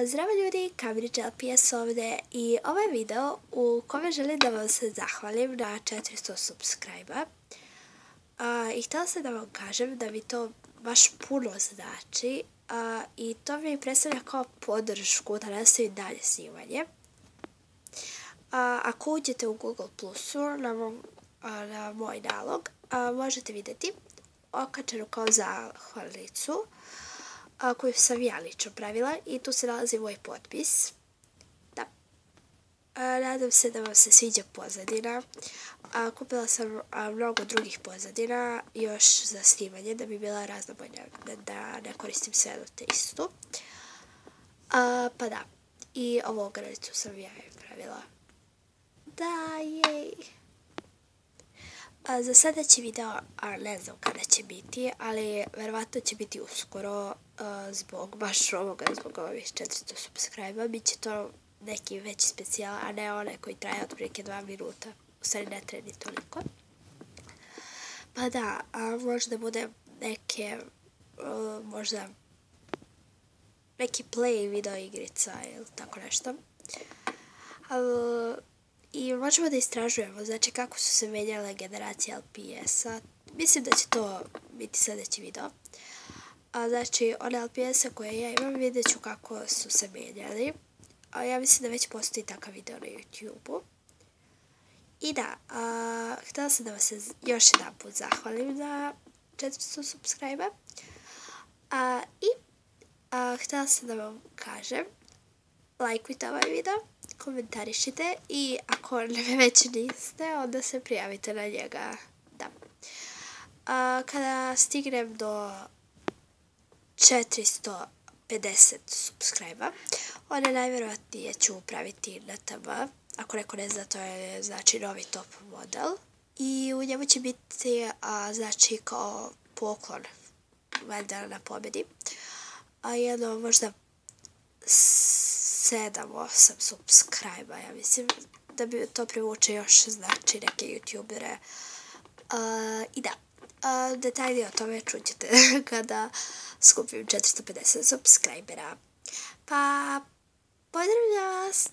Zdravo ljudi, Kamrić LPS ovdje i ovo je video u kome želim da vam se zahvalim na 400 subscribe-a. I htjela sam da vam kažem da mi to baš puno znači i to mi predstavlja kao podršku da nastavim dalje snimanje. Ako uđete u Google Plusu na moj nalog, možete vidjeti okačenu kao zahvalnicu koju sam ja lično pravila i tu se nalazi moj potpis. Da. Nadam se da vam se sviđa pozadina. Kupila sam mnogo drugih pozadina još za snimanje da bi bila raznobojna, da ne koristim sve jednu te istu. Pa da, i ovu ogranicu sam ja pravila. Da, jej! Za sljedeći video, ne znam kada će biti, ali verovatno će biti uskoro zbog baš ovoga, zbog ovih 400 subscribe-a. Biće to neki veći specijal, a ne onaj koji traje otprilike 2 minuta. U stvari ne traje ni toliko. Pa da, možda bude neke, možda neki play video igrica ili tako nešto. I možemo da istražujemo, znači kako su se menjale generacije LPS-a. Mislim da će to biti sljedeći video. Znači, one LPS-a koje ja imam vidjet ću kako su se menjali. Ja mislim da već postoji takav video na YouTube-u. I da, htjela sam da vam se još jedan put zahvalim za 400 subscribe-a. I htjela sam da vam kažem, lajkujte ovaj video, komentarišite i ako ne već niste, onda se prijavite na njega. Da. Kada stignem do 450 subscribe-a, onda najvjerojatnije ću praviti NTM. Ako neko ne zna, to je znači novi top model. I u njemu će biti znači kao poklon valjda na pobjedi. Jedno možda 7-8 subscribe-a, ja mislim da bi to privuče još znači neke youtubere. I da, detaljnije o tome čućete kada skupim 450 subscribera. Pa, pozdravljam vas!